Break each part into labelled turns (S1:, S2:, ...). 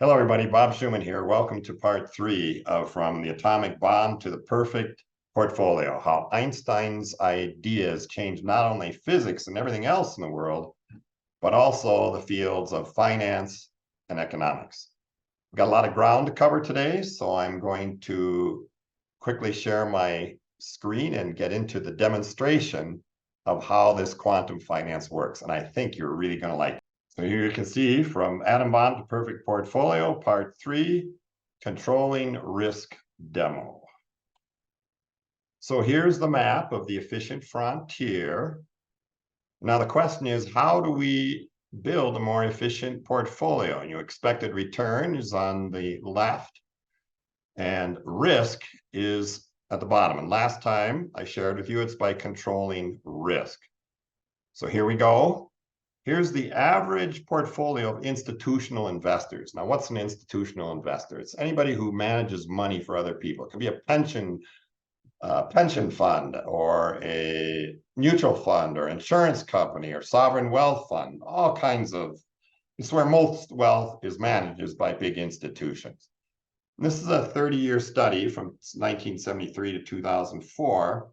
S1: Hello, everybody. Bob Schuman here. Welcome to part three of From the Atomic Bomb to the Perfect Portfolio, how Einstein's ideas changed not only physics and everything else in the world, but also the fields of finance and economics. We've got a lot of ground to cover today, so I'm going to quickly share my screen and get into the demonstration of how this quantum finance works. And I think you're really going to like it. So here you can see From Atom Bomb to Perfect Portfolio, part three, controlling risk demo. So here's the map of the efficient frontier. Now the question is, how do we build a more efficient portfolio? And your expected return is on the left, and risk is at the bottom. And last time I shared with you, it's by controlling risk. So here we go. Here's the average portfolio of institutional investors. Now, what's an institutional investor? It's anybody who manages money for other people. It could be a pension fund or a mutual fund or insurance company or sovereign wealth fund, all kinds of, it's where most wealth is managed is by big institutions. And this is a 30-year study from 1973 to 2004.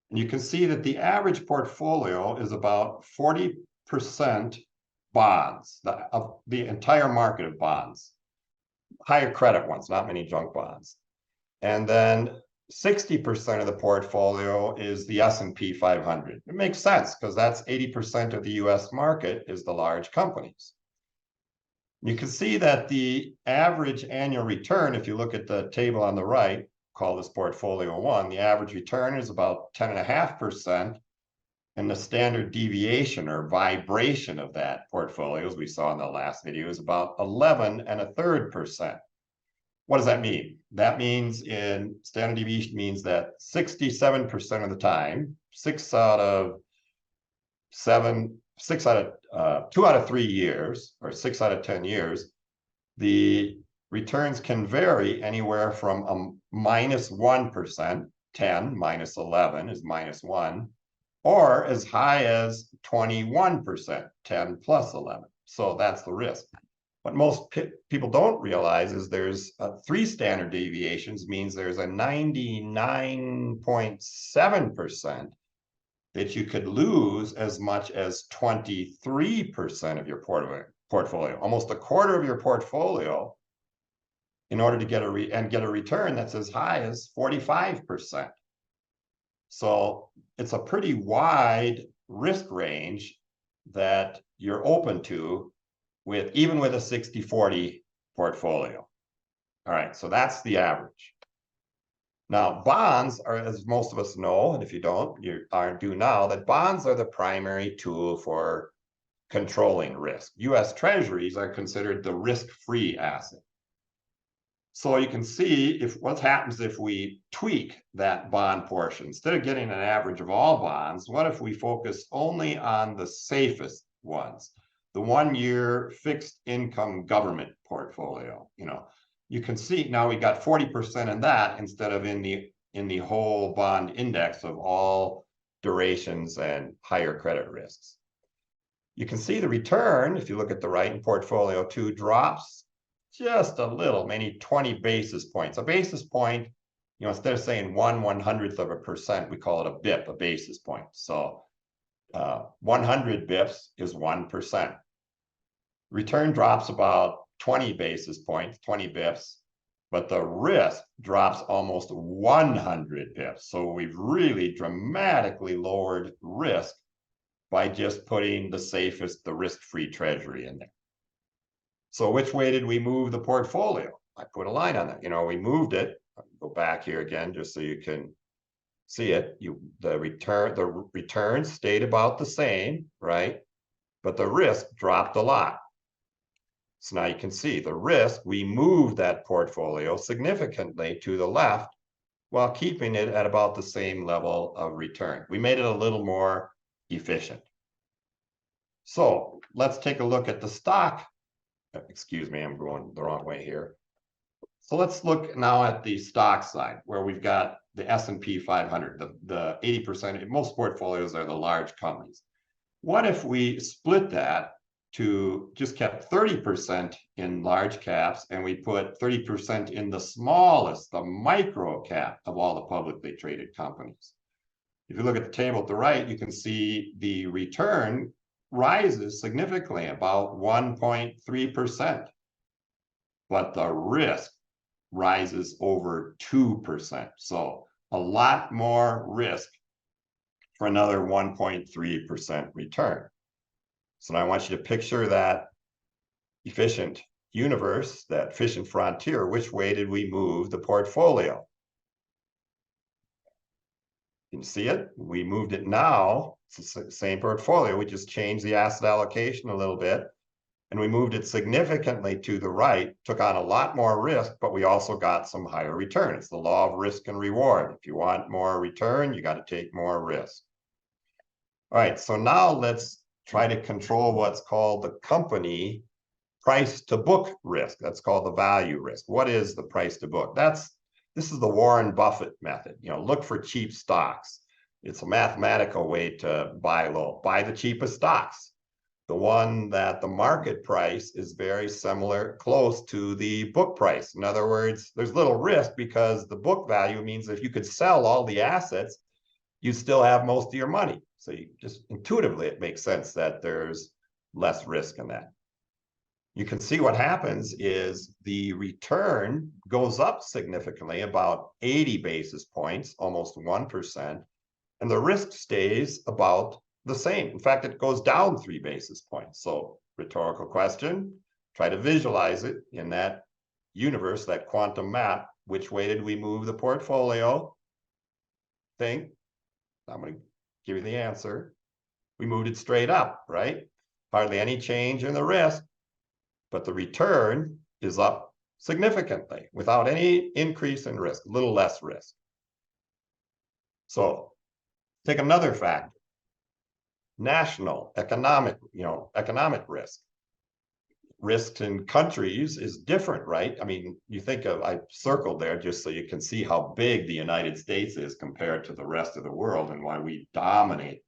S1: And you can see that the average portfolio is about 40% bonds, of the entire market of bonds, higher credit ones, not many junk bonds. And then 60% of the portfolio is the S&P 500. It makes sense because that's 80% of the US market is the large companies. You can see that the average annual return, if you look at the table on the right, call this portfolio one, the average return is about 10.5%. And the standard deviation or vibration of that portfolio, as we saw in the last video, is about 11.33%. What does that mean? That means in standard deviation means that 67% of the time, 2 out of 3 years, or 6 out of 10 years, the returns can vary anywhere from a -1%, 10 minus 11 is -1, or as high as 21%, 10 plus 11. So that's the risk. What most people don't realize is there's 3 standard deviations means there's a 99.7% that you could lose as much as 23% of your portfolio, almost a quarter of your portfolio, in order to get a return that's as high as 45%. So it's a pretty wide risk range that you're open to even with a 60-40 portfolio. All right, so that's the average. Now, bonds are, as most of us know, and if you don't, you do now, that bonds are the primary tool for controlling risk. US Treasuries are considered the risk-free asset. So you can see what happens if we tweak that bond portion. Instead of getting an average of all bonds, what if we focus only on the safest ones? The 1-year fixed income government portfolio. You can see now we got 40% in that instead of in the whole bond index of all durations and higher credit risks. You can see the return, if you look at the right in portfolio 2, drops just a little, maybe 20 basis points. A basis point, instead of saying 1/100th%, we call it a BIP, a basis point. So 100 bips is 1%. Return drops about 20 basis points, 20 bips, but the risk drops almost 100 bips. So we've really dramatically lowered risk by just putting the safest, the risk-free treasury in there. So which way did we move the portfolio? I put a line on that. We moved it. I'll go back here again just so you can see it. The return stayed about the same, right? But the risk dropped a lot. So now you can see the risk, we moved that portfolio significantly to the left while keeping it at about the same level of return. We made it a little more efficient. So let's take a look at the stock. Excuse me, I'm going the wrong way here. So let's look now at the stock side where we've got the S&P 500, the 80%, most portfolios are the large companies. What if we split that to just kept 30% in large caps, and we put 30% in the smallest, the micro cap of all the publicly traded companies. If you look at the table at the right, you can see the return rises significantly, about 1.3%, but the risk rises over 2%. So a lot more risk for another 1.3% return. So now I want you to picture that efficient universe, that efficient frontier. Which way did we move the portfolio? You can see it. We moved it now. It's the same portfolio. We just changed the asset allocation a little bit, and we moved it significantly to the right, took on a lot more risk, but we also got some higher return. It's the law of risk and reward. If you want more return, you got to take more risk. All right, so now let's try to control what's called the company price to book risk. That's called the value risk. What is the price to book? This is the Warren Buffett method. Look for cheap stocks. It's a mathematical way to buy low. Buy the cheapest stocks. The one that the market price is very similar, close to the book price. In other words, there's little risk because the book value means if you could sell all the assets, you still have most of your money. So you just intuitively, it makes sense that there's less risk in that. You can see what happens is the return goes up significantly, about 80 basis points, almost 1%, and the risk stays about the same. In fact, it goes down 3 basis points. So rhetorical question, try to visualize it in that universe, that quantum map. Which way did we move the portfolio? Think. I'm going to give you the answer. We moved it straight up, right? Hardly any change in the risk, but the return is up significantly without any increase in risk, a little less risk. So take another factor. National economic risk. Risk in countries is different, right? I mean, you think of, I circled there just so you can see how big the United States is compared to the rest of the world and why we dominate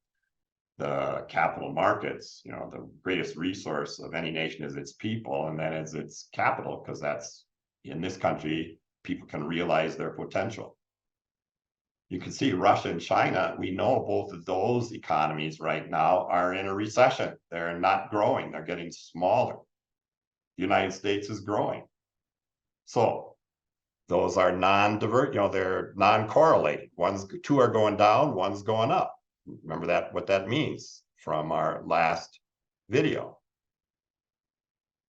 S1: the capital markets. The greatest resource of any nation is its people, and then is its capital, because that's, in this country, people can realize their potential. You can see Russia and China, we know both of those economies right now are in a recession. They're not growing, they're getting smaller. The United States is growing. So those are non-divert, they're non-correlated. Two are going down, one's going up. Remember that, what that means from our last video.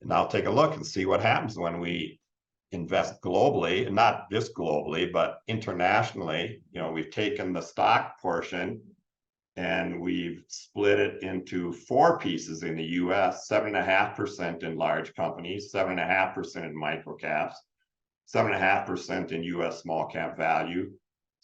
S1: And now take a look and see what happens when we invest globally, and not just globally, but internationally. We've taken the stock portion and we've split it into 4 pieces in the US, 7.5% in large companies, 7.5% in micro caps, 7.5% in US small cap value,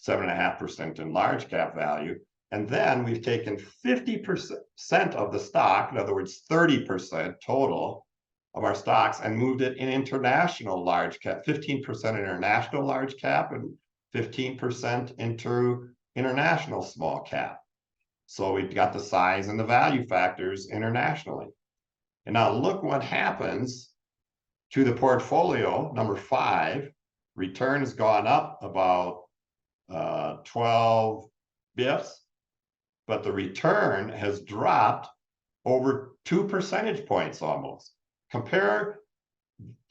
S1: 7.5% in large cap value. And then we've taken 50% of the stock, in other words, 30% total of our stocks, and moved it in international large cap, 15% international large cap and 15% into international small cap. So we've got the size and the value factors internationally. And now look what happens to the portfolio, number 5. Return has gone up about 12 bips, but the return has dropped over 2 percentage points almost. Compare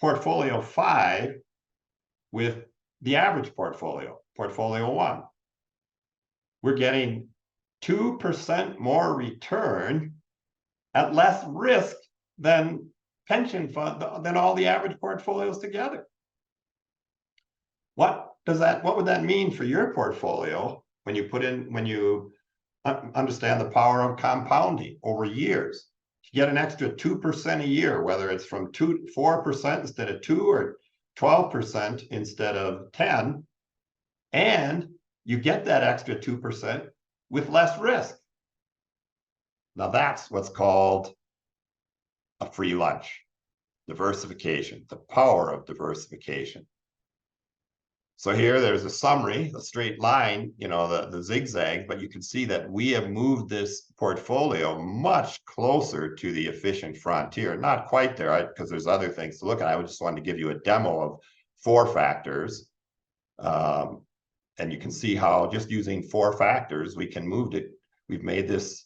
S1: portfolio 5 with the average portfolio, portfolio 1. We're getting 2% more return at less risk than pension fund, than all the average portfolios together. What would that mean for your portfolio when you understand the power of compounding over years? You get an extra 2% a year, whether it's from 4% instead of 2 or 12% instead of 10, and you get that extra 2% with less risk. Now that's what's called a free lunch. Diversification, the power of diversification. So here there's a summary, a straight line, you know, the zigzag, but you can see that we have moved this portfolio much closer to the efficient frontier. Not quite there, because there's other things to look at. I just wanted to give you a demo of 4 factors. And you can see how just using 4 factors, we can move it. We've made this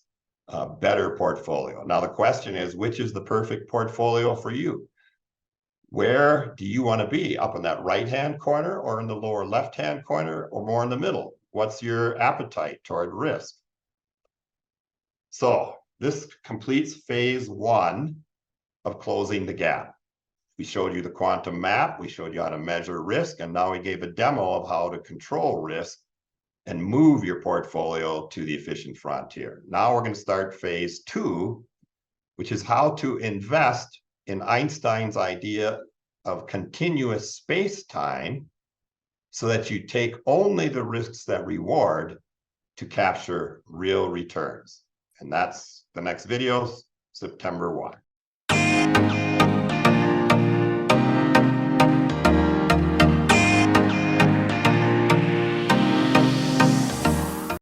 S1: better portfolio. Now, the question is, which is the perfect portfolio for you? Where do you want to be? Up in that right-hand corner, or in the lower left-hand corner, or more in the middle? What's your appetite toward risk? So this completes phase 1 of closing the gap. We showed you the quantum map, we showed you how to measure risk, and now we gave a demo of how to control risk and move your portfolio to the efficient frontier. Now we're going to start phase 2, which is how to invest in Einstein's idea of continuous space-time so that you take only the risks that reward to capture real returns. And that's the next video, September 1.